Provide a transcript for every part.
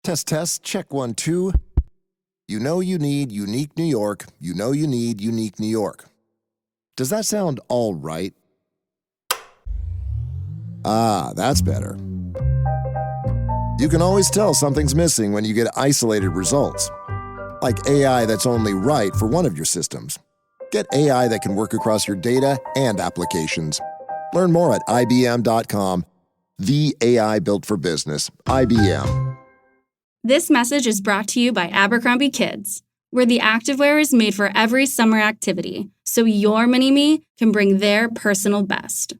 Test, test, check 1, 2. You know you need unique New York. You know you need unique New York. Does that sound all right? Ah, that's better. You can always tell something's missing when you get isolated results. Like AI that's only right for one of your systems. Get AI that can work across your data and applications. Learn more at IBM.com. The AI built for business. IBM. This message is brought to you by Abercrombie Kids, where the activewear is made for every summer activity, so your mini-me can bring their personal best.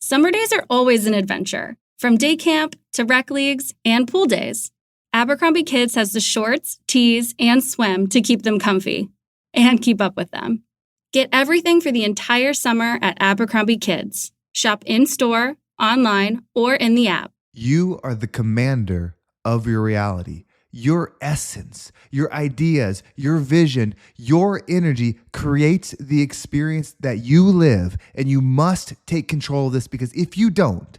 Summer days are always an adventure, from day camp to rec leagues and pool days. Abercrombie Kids has the shorts, tees, and swim to keep them comfy and keep up with them. Get everything for the entire summer at Abercrombie Kids. Shop in-store, online, or in the app. You are the commander of your reality. Your essence, your ideas, your vision, your energy creates the experience that you live, and you must take control of this, because if you don't,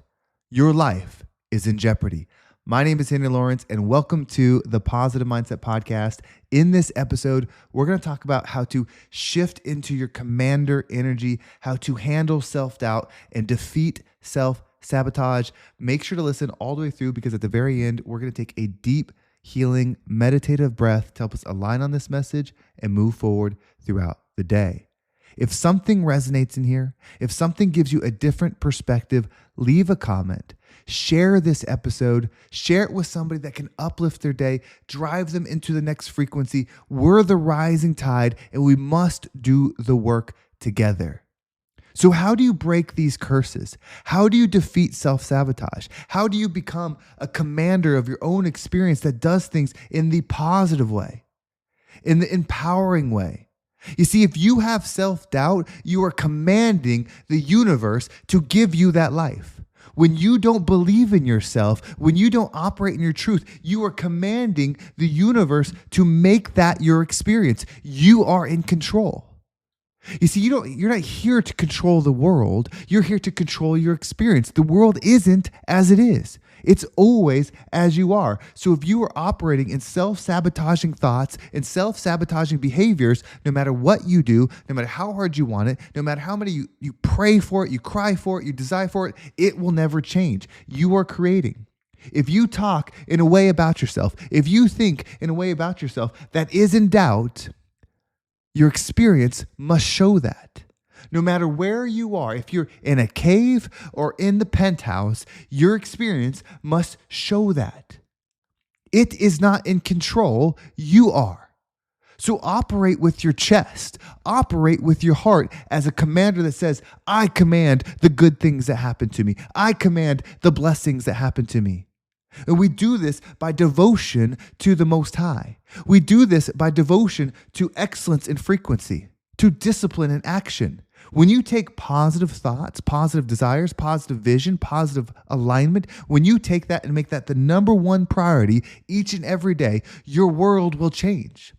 your life is in jeopardy. My name is Henry Lawrence, and welcome to the Positive Mindset Podcast. In this episode, we're going to talk about how to shift into your commander energy, how to handle self-doubt and defeat self-sabotage. Make sure to listen all the way through, because at the very end, we're going to take a deep, healing, meditative breath to help us align on this message and move forward throughout the day. If something resonates in here, if something gives you a different perspective, leave a comment. Share this episode. Share it with somebody that can uplift their day, drive them into the next frequency. We're the rising tide, and we must do the work together. So how do you break these curses? How do you defeat self-sabotage? How do you become a commander of your own experience that does things in the positive way, in the empowering way? You see, if you have self-doubt, you are commanding the universe to give you that life. When you don't believe in yourself, when you don't operate in your truth, you are commanding the universe to make that your experience. You are in control. You see, you're not here to control the world. You're here to control your experience. The world isn't as it is. It's always as you are. So if you are operating in self-sabotaging thoughts and self-sabotaging behaviors, no matter what you do, no matter how hard you want it, no matter how many you pray for it, you cry for it, you desire for it, it will never change. You are creating. If you talk in a way about yourself, if you think in a way about yourself that is in doubt, your experience must show that. No matter where you are, if you're in a cave or in the penthouse, your experience must show that. It is not in control, you are. So operate with your chest, operate with your heart as a commander that says, I command the good things that happen to me. I command the blessings that happen to me. And we do this by devotion to the Most High. We do this by devotion to excellence in frequency, to discipline and action. When you take positive thoughts, positive desires, positive vision, positive alignment, when you take that and make that the number one priority each and every day, your world will change.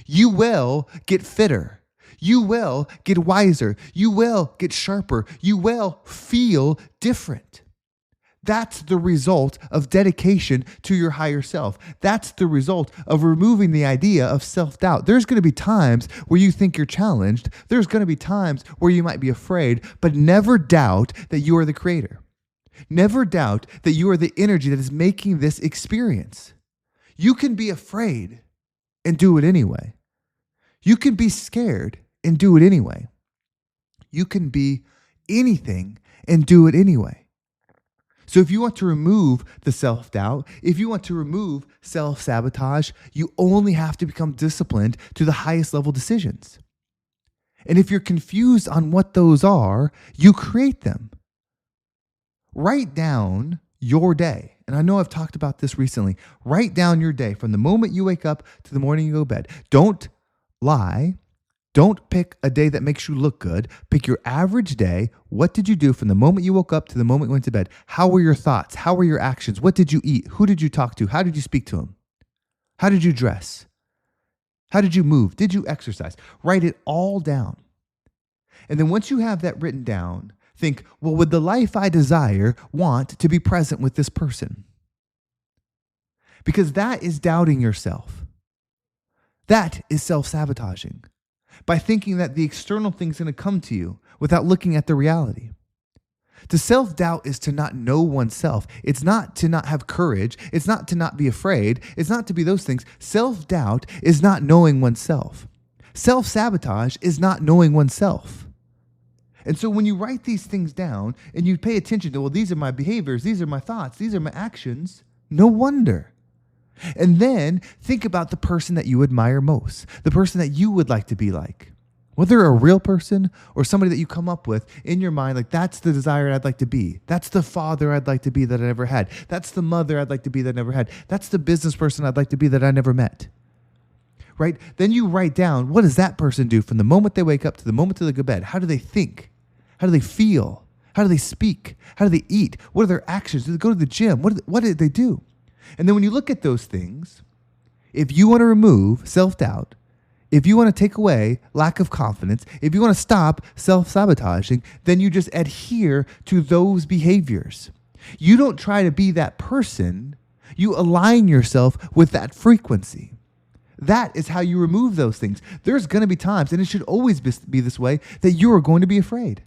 You will get fitter. You will get wiser. You will get sharper. You will feel different. That's the result of dedication to your higher self. That's the result of removing the idea of self-doubt. There's going to be times where you think you're challenged. There's going to be times where you might be afraid, but never doubt that you are the creator. Never doubt that you are the energy that is making this experience. You can be afraid and do it anyway. You can be scared and do it anyway. You can be anything and do it anyway. So if you want to remove the self-doubt, if you want to remove self-sabotage, you only have to become disciplined to the highest level decisions. And if you're confused on what those are, you create them. Write down your day. And I know I've talked about this recently. Write down your day from the moment you wake up to the morning you go to bed. Don't lie. Don't pick a day that makes you look good. Pick your average day. What did you do from the moment you woke up to the moment you went to bed? How were your thoughts? How were your actions? What did you eat? Who did you talk to? How did you speak to them? How did you dress? How did you move? Did you exercise? Write it all down. And then once you have that written down, think, well, would the life I desire want to be present with this person? because that is doubting yourself. That is self-sabotaging, by thinking that the external thing's going to come to you without looking at the reality. To self-doubt is to not know oneself. It's not to not have courage. It's not to not be afraid. It's not to be those things. Self-doubt is not knowing oneself. Self-sabotage is not knowing oneself. And so when you write these things down and you pay attention to, well, these are my behaviors, these are my thoughts, these are my actions, no wonder. And then think about the person that you admire most, the person that you would like to be like. Whether a real person or somebody that you come up with in your mind, like that's the desire I'd like to be. That's the father I'd like to be that I never had. That's the mother I'd like to be that I never had. That's the business person I'd like to be that I never met. Right? Then you write down, what does that person do from the moment they wake up to the moment they go to bed? How do they think? How do they feel? How do they speak? How do they eat? What are their actions? Do they go to the gym? What did they do? And then when you look at those things, if you want to remove self-doubt, if you want to take away lack of confidence, if you want to stop self-sabotaging, then you just adhere to those behaviors. You don't try to be that person. You align yourself with that frequency. That is how you remove those things. There's going to be times, and it should always be this way, that you are going to be afraid.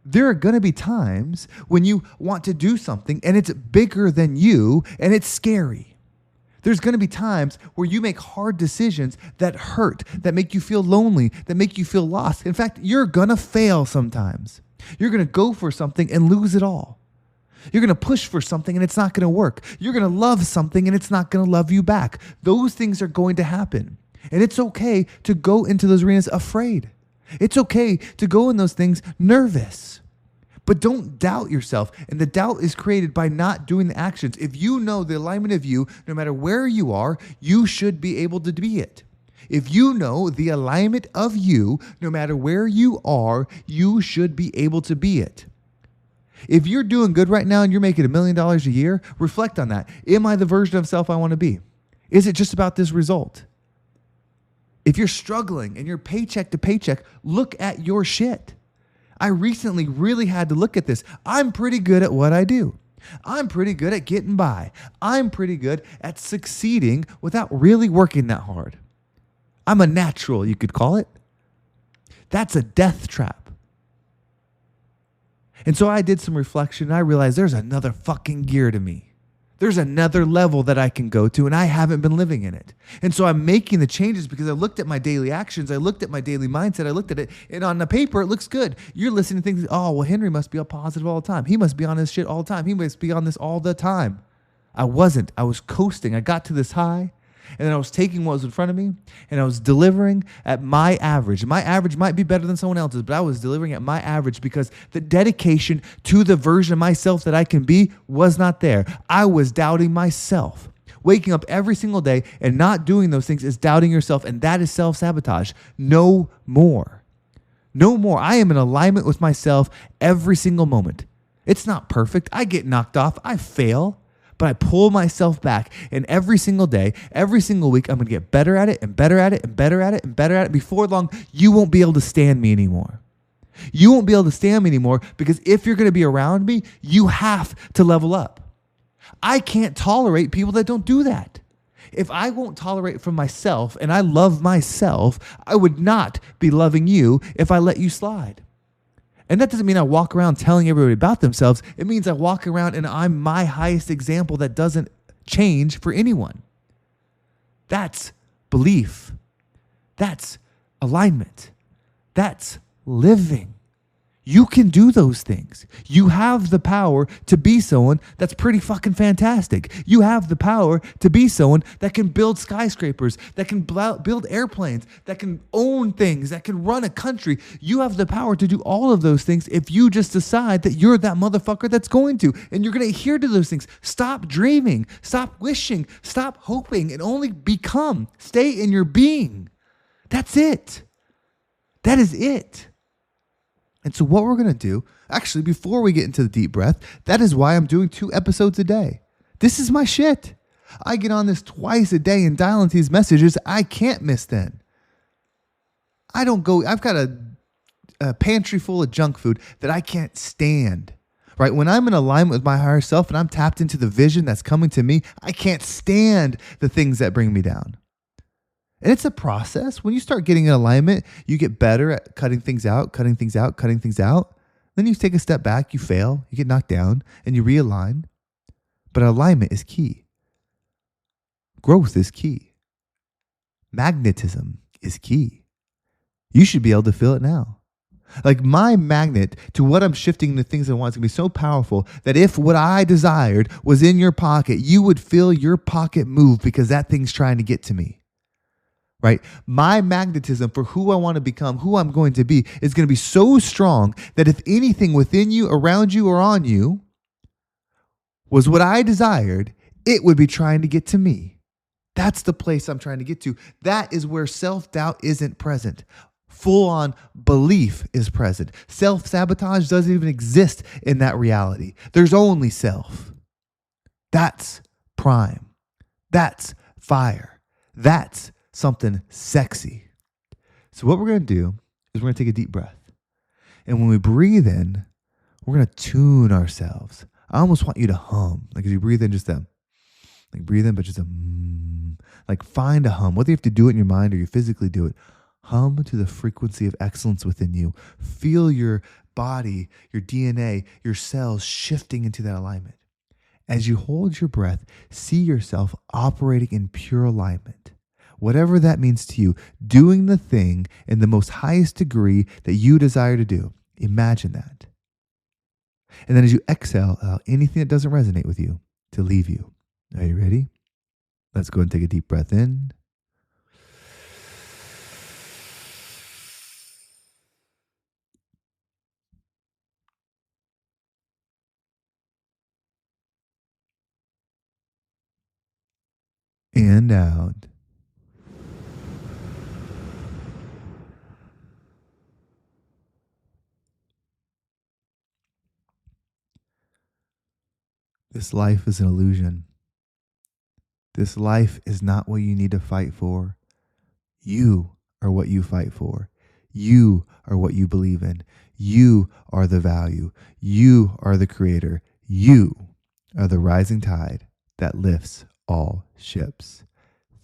There are going to be times when you want to do something and it's bigger than you and it's scary. There's going to be times where you make hard decisions that hurt, that make you feel lonely, that make you feel lost. In fact, you're going to fail sometimes. You're going to go for something and lose it all. You're going to push for something and it's not going to work. You're going to love something and it's not going to love you back. Those things are going to happen. And it's okay to go into those arenas afraid. It's okay to go in those things nervous. But don't doubt yourself. And the doubt is created by not doing the actions. If you know the alignment of you, no matter where you are, you should be able to be it. If you know the alignment of you, no matter where you are, you should be able to be it. If you're doing good right now and you're making $1 million a year, reflect on that. Am I the version of self I want to be? Is it just about this result? If you're struggling and you're paycheck to paycheck, look at your shit. I recently really had to look at this. I'm pretty good at what I do. I'm pretty good at getting by. I'm pretty good at succeeding without really working that hard. I'm a natural, you could call it. That's a death trap. And so I did some reflection and I realized there's another fucking gear to me. There's another level that I can go to and I haven't been living in it. And so I'm making the changes because I looked at my daily actions. I looked at my daily mindset. I looked at it and on the paper, it looks good. You're listening to things, oh, well, Henry must be all positive all the time. He must be on his shit all the time. He must be on this all the time. I wasn't. I was coasting. I got to this high and then I was taking what was in front of me and I was delivering at my average. My average might be better than someone else's, but I was delivering at my average because the dedication to the version of myself that I can be was not there. I was doubting myself. Waking up every single day and not doing those things is doubting yourself, and that is self-sabotage. No more. No more. I am in alignment with myself every single moment. It's not perfect. I get knocked off. I fail. But I pull myself back, and every single day, every single week, I'm going to get better at it and better at it and better at it and better at it. Before long, you won't be able to stand me anymore. You won't be able to stand me anymore because if you're going to be around me, you have to level up. I can't tolerate people that don't do that. If I won't tolerate from myself and I love myself, I would not be loving you if I let you slide. And that doesn't mean I walk around telling everybody about themselves. It means I walk around and I'm my highest example that doesn't change for anyone. That's belief. That's alignment. That's living. You can do those things. You have the power to be someone that's pretty fucking fantastic. You have the power to be someone that can build skyscrapers, that can build airplanes, that can own things, that can run a country. You have the power to do all of those things if you just decide that you're that motherfucker that's going to. And you're going to adhere to those things. Stop dreaming. Stop wishing. Stop hoping. And only become. Stay in your being. That's it. That is it. And so what we're going to do, actually, before we get into the deep breath, that is why I'm doing 2 episodes a day. This is my shit. I get on this twice a day and dial into these messages. I can't miss then. I've got a pantry full of junk food that I can't stand. right? When I'm in alignment with my higher self and I'm tapped into the vision that's coming to me, I can't stand the things that bring me down. And it's a process. When you start getting in alignment, you get better at cutting things out, cutting things out, cutting things out. Then you take a step back, you fail, you get knocked down, and you realign. But alignment is key. Growth is key. Magnetism is key. You should be able to feel it now. Like my magnet to what I'm shifting into things I want is going to be so powerful that if what I desired was in your pocket, you would feel your pocket move because that thing's trying to get to me. Right? My magnetism for who I want to become, who I'm going to be, is going to be so strong that if anything within you, around you, or on you was what I desired, it would be trying to get to me. That's the place I'm trying to get to. That is where self-doubt isn't present. Full-on belief is present. Self-sabotage doesn't even exist in that reality. There's only self. That's prime. That's fire. That's something sexy. So what we're going to do is we're going to take a deep breath. And when we breathe in, we're going to tune ourselves. I almost want you to hum. Like as you breathe in, just them. Like breathe in, but just like find a hum. Whether you have to do it in your mind or you physically do it, hum to the frequency of excellence within you. Feel your body, your DNA, your cells shifting into that alignment. As you hold your breath, see yourself operating in pure alignment. Whatever that means to you, doing the thing in the most highest degree that you desire to do. Imagine that. And then as you exhale out anything that doesn't resonate with you to leave you. Are you ready? Let's go and take a deep breath in. And out. This life is an illusion. This life is not what you need to fight for. You are what you fight for. You are what you believe in. You are the value. You are the creator. You are the rising tide that lifts all ships.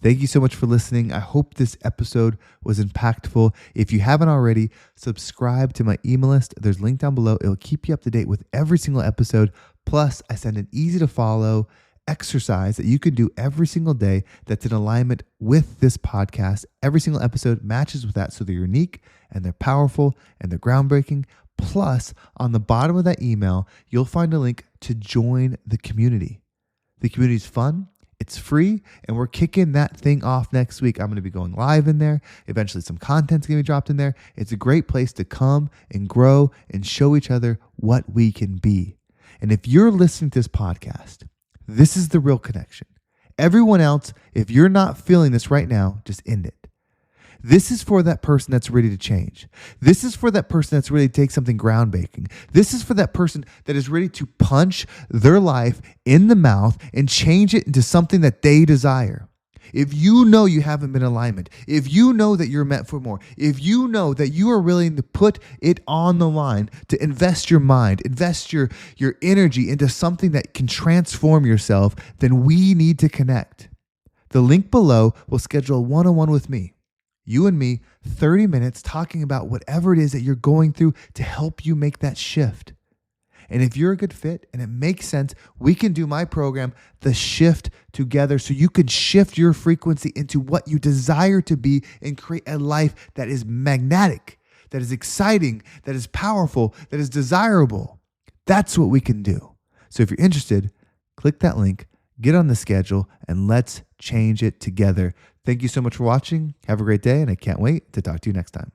Thank you so much for listening. I hope this episode was impactful. If you haven't already, subscribe to my email list. There's a link down below. It'll keep you up to date with every single episode. Plus, I send an easy to follow exercise that you can do every single day that's in alignment with this podcast. Every single episode matches with that, so they're unique and they're powerful and they're groundbreaking. Plus, on the bottom of that email, you'll find a link to join the community. The community is fun. It's free, and we're kicking that thing off next week. I'm going to be going live in there. Eventually, some content's going to be dropped in there. It's a great place to come and grow and show each other what we can be. And if you're listening to this podcast, this is the real connection. Everyone else, if you're not feeling this right now, just end it. This is for that person that's ready to change. This is for that person that's ready to take something groundbreaking. This is for that person that is ready to punch their life in the mouth and change it into something that they desire. If you know you haven't been in alignment, if you know that you're meant for more, if you know that you are willing to put it on the line, to invest your mind, invest your energy into something that can transform yourself, then we need to connect. The link below will schedule a one-on-one with me. You and me, 30 minutes talking about whatever it is that you're going through to help you make that shift. And if you're a good fit and it makes sense, we can do my program, The Shift, together so you can shift your frequency into what you desire to be and create a life that is magnetic, that is exciting, that is powerful, that is desirable. That's what we can do. So if you're interested, click that link, get on the schedule, and let's change it together. Thank you so much for watching. Have a great day, and I can't wait to talk to you next time.